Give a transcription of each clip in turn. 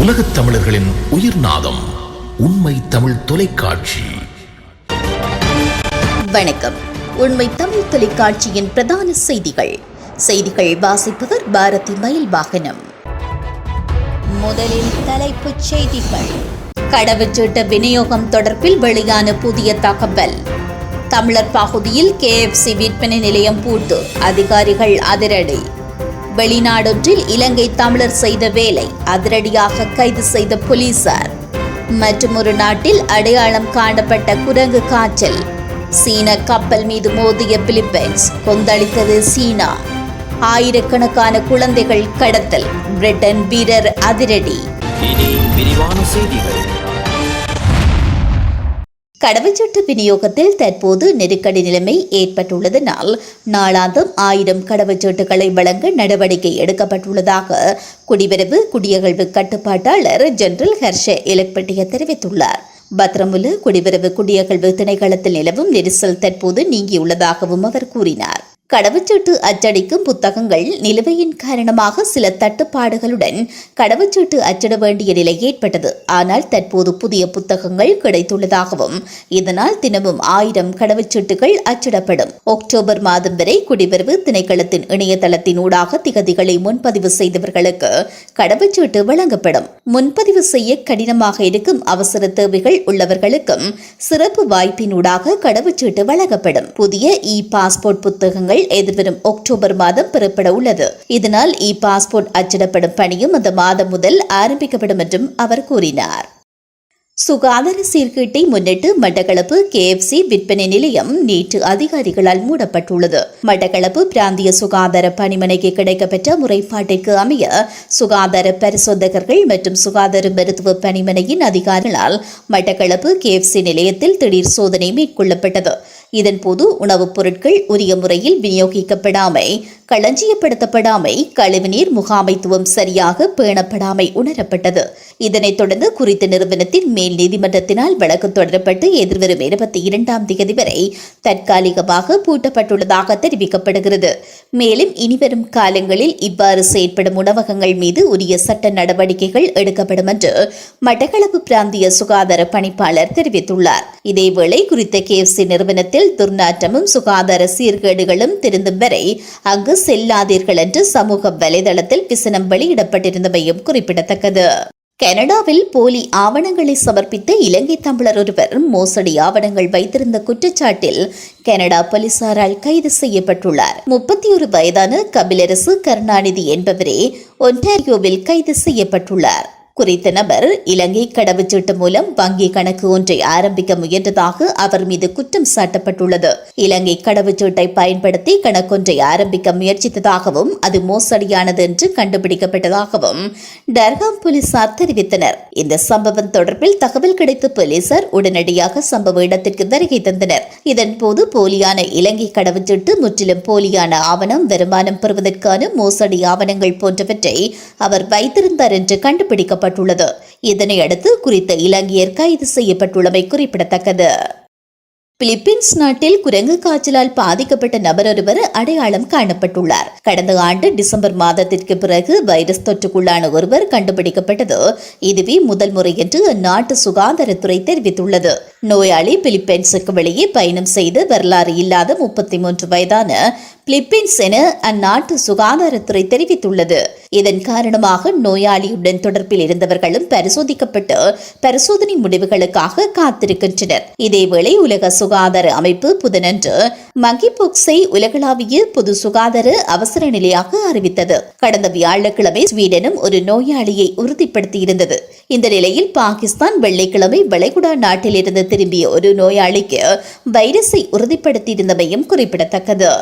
உலகத் தமிழர்களின் உயிர்நாதம் உண்மை தமிழ் தொலைக்காட்சி. வணக்கம். உண்மை தமிழ் தொலைக்காட்சியின் பிரதான செய்திகள் வாசிப்பவர் பாரதி மயில் வாகனம். முதலில் தலைப்புச் செய்திகள். கடவுச்சீட்டு விநியோகம் தொடர்பில் வெளியான புதிய தகவல். தமிழர் பகுதியில் KFC விற்பனை நிலையம் பூட்டு, அதிகாரிகள் அதிரடி. வெளிநாடொன்றில் இலங்கை தமிழர் செய்த வேலை, அதிரடியாக கைது செய்த போலீசார். மற்றும் ஒரு நாட்டில் அடையாளம் காணப்பட்ட குரங்கு காய்ச்சல். சீன கப்பல் மீது மோதிய பிலிப்பைன்ஸ், கொந்தளித்தது சீனா. ஆயிரக்கணக்கான குழந்தைகள் கடத்தல், பிரிட்டன் வீரர் அதிரடி. இனி விரிவான செய்திகள். கடவுச்சீட்டு விநியோகத்தில் தற்போது நெருக்கடி நிலைமை ஏற்பட்டுள்ளதனால் நாளாந்தம் 1000 கடவுச்சீட்டுகளை வழங்க நடவடிக்கை எடுக்கப்பட்டுள்ளதாக குடிவரவு குடியகழ்வு கட்டுப்பாட்டாளர் ஜெனரல் ஹர்ஷ இலக்பட்டிய தெரிவித்துள்ளார். பத்ரமுல குடிவரவு குடியகழ்வு திணைக்களத்தில் நிலவும் நெரிசல் தற்போது நீங்கியுள்ளதாகவும் அவர் கூறினார். கடவுச்சீட்டு அச்சடிக்கும் புத்தகங்கள் நிலுவையின் காரணமாக சில தட்டுப்பாடுகளுடன் கடவுச்சீட்டு அச்சிட வேண்டிய நிலை ஏற்பட்டது. ஆனால் தற்போது புதிய புத்தகங்கள் கிடைத்துள்ளதாகவும் இதனால் தினமும் 1000 கடவுச்சீட்டுகள் அச்சிடப்படும். அக்டோபர் மாதம் வரை குடிவரவு திணைக்களத்தின் இணையதளத்தின் ஊடாக திகதிகளை முன்பதிவு செய்தவர்களுக்கு கடவுச்சீட்டு வழங்கப்படும். முன்பதிவு செய்ய கடினமாக இருக்கும் அவசர தேவைகள் உள்ளவர்களுக்கும் சிறப்பு வாய்ப்பினூடாக கடவுச்சீட்டு வழங்கப்படும். புதிய பாஸ்போர்ட் புத்தகங்கள் எதிர்வரும் அக்டோபர் மாதம் பெறப்பட உள்ளது. இதனால் பாஸ்போர்ட் அச்சிடப்படும் பணியும் அந்த மாதம் முதல் ஆரம்பிக்கப்படும் என்றும் அவர் கூறினார். சுகாதார சீர்கேட்டை முன்னிட்டு மட்டக்களப்பு KFC விற்பனை நிலையம் நேற்று அதிகாரிகளால் மூடப்பட்டுள்ளது. மட்டக்களப்பு பிராந்திய சுகாதார பணிமனைக்கு கிடைக்கப்பெற்ற முறைப்பாட்டிற்கு அமைய சுகாதார பரிசோதகர்கள் மற்றும் சுகாதார மருத்துவ பணிமனையின் அதிகாரிகளால் மட்டக்களப்பு KFC நிலையத்தில் திடீர் சோதனை மேற்கொள்ளப்பட்டது. இதன்போது உணவுப் பொருட்கள் உரிய முறையில் விநியோகிக்கப்படாமை, களஞ்சியப்படுத்தப்படாமை, கழிவுநீர் முகாமைத்துவம் சரியாக பேணப்படாமை உணரப்பட்டது. இதனைத் தொடர்ந்து குறித்த நிறுவனத்தின் மேல் நீதிமன்றத்தினால் வழக்கு தொடரப்பட்டு எதிர்வரும் 22ஆம் தேதி வரை தற்காலிகமாக பூட்டப்பட்டுள்ளதாக தெரிவிக்கப்படுகிறது. மேலும் இனிவரும் காலங்களில் இவ்வாறு செயற்படும் உணவகங்கள் மீது உரிய சட்ட நடவடிக்கைகள் எடுக்கப்படும் என்று மட்டக்களப்பு பிராந்திய சுகாதார பணிப்பாளர் தெரிவித்துள்ளார். இதேவேளை குறித்த KFC நிறுவனத்தில் துர்நாற்றமும் சுகாதார சீர்கேடுகளும் திருந்தும் வரை அங்கு செல்லாதீர்கள் என்று சமூக வலைதளத்தில் விசனம் வெளியிடப்பட்டிருந்தமையும் குறிப்பிடத்தக்கது. கனடாவில் போலி ஆவணங்களை சமர்ப்பித்த இலங்கை தமிழர் ஒருவர் மோசடி ஆவணங்கள் வைத்திருந்த குற்றச்சாட்டில் கனடா போலீசாரால் கைது செய்யப்பட்டுள்ளார். 31 வயதான கபிலரசு கருணாநிதி என்பவரே ஒன்டாரியோவில் கைது செய்யப்பட்டுள்ளார். குறித்த நபர் இலங்கை கடவுச்சீட்டு மூலம் வங்கி கணக்கு ஒன்றை ஆரம்பிக்க முயன்றதாக அவர் மீது குற்றம் சாட்டப்பட்டுள்ளது. இலங்கை கடவுச்சீட்டை பயன்படுத்தி கணக்கொன்றை ஆரம்பிக்க முயற்சித்ததாகவும் அது மோசடியானது என்று கண்டுபிடிக்கப்பட்டதாகவும் டர்ஹாம் போலீசார் தெரிவித்தனர். இந்த சம்பவம் தொடர்பில் தகவல் கிடைத்த போலீசார் உடனடியாக சம்பவ இடத்திற்கு வருகை தந்தனர். இதன்போது போலியான இலங்கை கடவுச்சீட்டு, முற்றிலும் போலியான ஆவணம், வருமானம் பெறுவதற்கான மோசடி ஆவணங்கள் போன்றவற்றை அவர் வைத்திருந்தார் என்று கண்டுபிடிக்கப்பட்டது. இதனையடுத்து குறித்த இலங்கையர் கைது செய்யப்பட்டுள்ளமை குறிப்பிடத்தக்கது. பிலிப்பைன்ஸ் நாட்டில் குரங்கு காய்ச்சலால் பாதிக்கப்பட்ட நபர் ஒருவர் அடையாளம் காணப்பட்டுள்ளார். கடந்த ஆண்டு டிசம்பர் மாதத்திற்கு பிறகு வைரஸ் தொற்றுக்குள்ளான ஒருவர் கண்டுபிடிக்கப்பட்டது இதுவே முதல் முறை என்று அந்நாட்டு சுகாதாரத்துறை தெரிவித்துள்ளது. நோயாளி பிலிப்பைன்ஸுக்கு வெளியே பயணம் செய்து வரலாறு இல்லாத 33 வயதான பிலிப்பைன்ஸ் என அந்நாட்டு சுகாதாரத்துறை தெரிவித்துள்ளது. இதன் காரணமாக நோயாளியுடன் தொடர்பில் இருந்தவர்களும் பரிசோதிக்கப்பட்டு பரிசோதனை முடிவுகளுக்காக காத்திருக்கின்றனர். இதேவேளை உலக சுகாதார அமைப்பு புதனன்று மங்கிபாக்ஸை உலகளாவிய பொது சுகாதார அவசர நிலையாக அறிவித்தது. கடந்த வியாழக்கிழமை ஸ்வீடனும் ஒரு நோயாளியை உறுதிப்படுத்தியிருந்தது. இந்த நிலையில் பாகிஸ்தான் வெள்ளிக்கிழமை வளைகுடா நாட்டிலிருந்து திரும்பிய ஒரு நோயாளிக்கு வைரஸை உறுதிப்படுத்தியிருந்தமையும் குறிப்பிடத்தக்கது.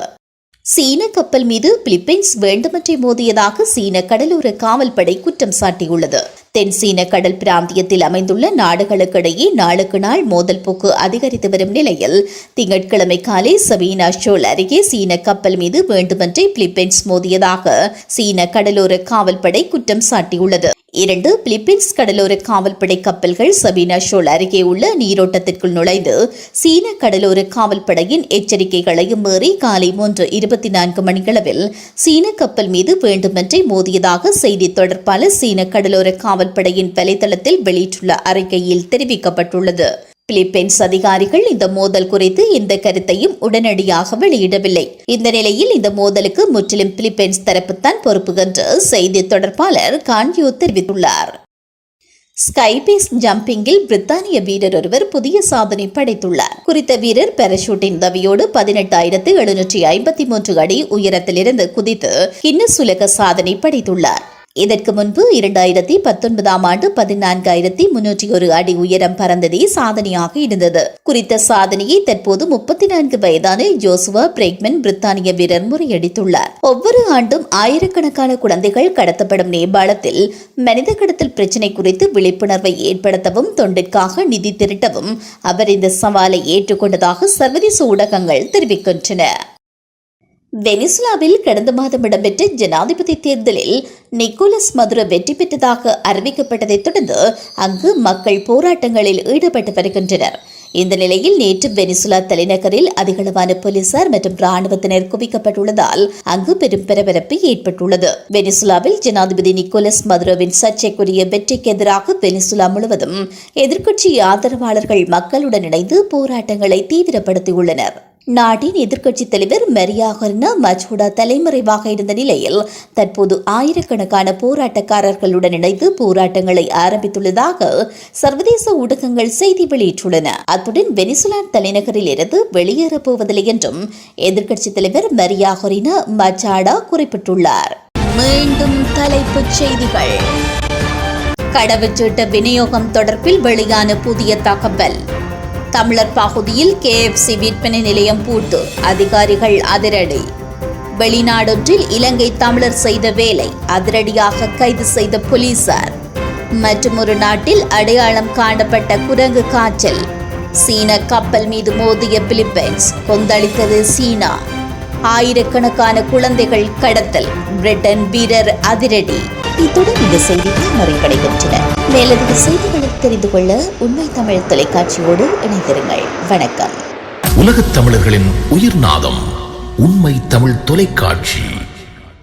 சீன கப்பல் மீது பிலிப்பைன்ஸ் வேண்டுமென்றே மோதியதாக சீன கடலோர காவல்படை குற்றம் சாட்டியுள்ளது. தென் சீன கடல் பிராந்தியத்தில் அமைந்துள்ள நாடுகளுக்கிடையே நாளுக்கு நாள் மோதல் போக்கு அதிகரித்து வரும் நிலையில் திங்கட்கிழமை காலை சபீனா ஷோல் அருகே சீன கப்பல் மீது வேண்டுமென்றே பிலிப்பைன்ஸ் மோதியதாக சீன கடலோர காவல்படை குற்றம் சாட்டியுள்ளது. 2 பிலிப்பைன்ஸ் கடலோர காவல்படை கப்பல்கள் சபீனா ஷோல் அருகே உள்ள நீரோட்டத்திற்குள் நுழைந்து சீன கடலோர காவல்படையின் எச்சரிக்கைகளையும் மீறி காலை 3:24 மணியளவில் சீன கப்பல் மீது வேண்டுமென்றே மோதியதாக செய்தி தொடர்பாளர் சீன கடலோர காவல்படையின் வலைதளத்தில் வெளியிட்டுள்ள அறிக்கையில் தெரிவிக்கப்பட்டுள்ளது. பிலிப்பைன்ஸ் அதிகாரிகள் இந்த மோதல் குறித்து எந்த கருத்தையும் உடனடியாக வெளியிடவில்லை. இந்த நிலையில் இந்த மோதலுக்கு முற்றிலும் பிலிப்பைன்ஸ் தரப்புத்தான் பொறுப்பு என்று செய்தி தொடர்பாளர் கான்யூ தெரிவித்துள்ளார். ஸ்கைபேஸ் ஜம்பிங்கில் பிரித்தானிய வீரர் ஒருவர் புதிய சாதனை படைத்துள்ளார். குறித்த வீரர் பாராசூட்டின் உதவியோடு 18,753 அடி உயரத்திலிருந்து குதித்து கின்னஸ் உலக சாதனை படைத்துள்ளார். இதற்கு முன்பு 2019ஆம் ஆண்டு 14,301 அடி உயரம் பறந்ததே சாதனையாக இருந்தது. குறித்த சாதனையை தற்போது 34 வயதான ஜோசுவா பிரெக்மன் பிரித்தானிய வீரர் முறியடித்துள்ளார். ஒவ்வொரு ஆண்டும் ஆயிரக்கணக்கான குழந்தைகள் கடத்தப்படும் நேபாளத்தில் மனித கடத்தல் பிரச்சினை குறித்து விழிப்புணர்வை ஏற்படுத்தவும் தொண்டிற்காக நிதி திரட்டவும் அவர் இந்த சவாலை ஏற்றுக்கொண்டதாக சர்வதேச ஊடகங்கள் தெரிவிக்கின்றன. வெனிசுலாவில் கடந்த மாதம் இடம்பெற்ற ஜனாதிபதி தேர்தலில் நிக்கோலஸ் மதுரோ வெற்றி பெற்றதாக அறிவிக்கப்பட்டதைத் தொடர்ந்து அங்கு மக்கள் போராட்டங்களில் ஈடுபட்டு வருகின்றனர். இந்த நிலையில் நேற்று வெனிசுலா தலைநகரில் அதிகளவான போலீசார் மற்றும் ராணுவத்தினர் குவிக்கப்பட்டுள்ளதால் அங்கு பெரும் பரபரப்பு ஏற்பட்டுள்ளது. வெனிசுலாவில் ஜனாதிபதி நிக்கோலஸ் மதுரோவின் சர்ச்சைக்குரிய வெற்றிக்கு எதிராக வெனிசுலா முழுவதும் எதிர்க்கட்சி ஆதரவாளர்கள் மக்களுடன் இணைந்து போராட்டங்களை தீவிரப்படுத்தியுள்ளனர். நாட்டின் எதிர்க்கட்சித் தலைவர் மரியா ஹொர்னா மச்சூடா தலைமறைவாக இருந்த நிலையில் தற்போது ஆயிரக்கணக்கான போராட்டக்காரர்களுடன் இணைந்து போராட்டங்களை ஆரம்பித்துள்ளதாக சர்வதேச ஊடகங்கள் செய்தி வெளியிட்டுள்ளன. அத்துடன் வெனிசுலா தலைநகரில் இருந்து வெளியேறப் போவதில்லை என்றும் எதிர்க்கட்சித் தலைவர் மரியா ஹொர்னா மச்சாடா குறிப்பிட்டுள்ளார். மீண்டும் தலைப்புச் செய்திகள். கடவுச்சீட்டு விநியோகம் தொடர்பில் வெளியான புதிய தகவல். தமிழர் பகுதியில் KFC விற்பனை நிலையம் பூட்டு, அதிகாரிகள் அதிரடி. வெளிநாடொன்றில் இலங்கை தமிழர் செய்த வேலை, அதிரடியாக கைது செய்த போலீசார். மற்றும் ஒரு நாட்டில் அடையாளம் காணப்பட்ட குரங்கு காய்ச்சல். சீன கப்பல் மீது மோதிய பிலிப்பைன்ஸ், கொந்தளித்தது சீனா. ஆயிரக்கணக்கான குழந்தைகள் கடத்தல், பிரிட்டன் வீரர் அதிரடி. இத்துடன் இந்த செய்திகள் நிறைவடைகின்றன. மேலதிக செய்திகளை தெரிந்து கொள்ள உண்மை தமிழ் தொலைக்காட்சியோடு இணைந்திருங்கள். வணக்கம். உலகத் தமிழர்களின் உயிர்நாதம் உண்மை தமிழ் தொலைக்காட்சி.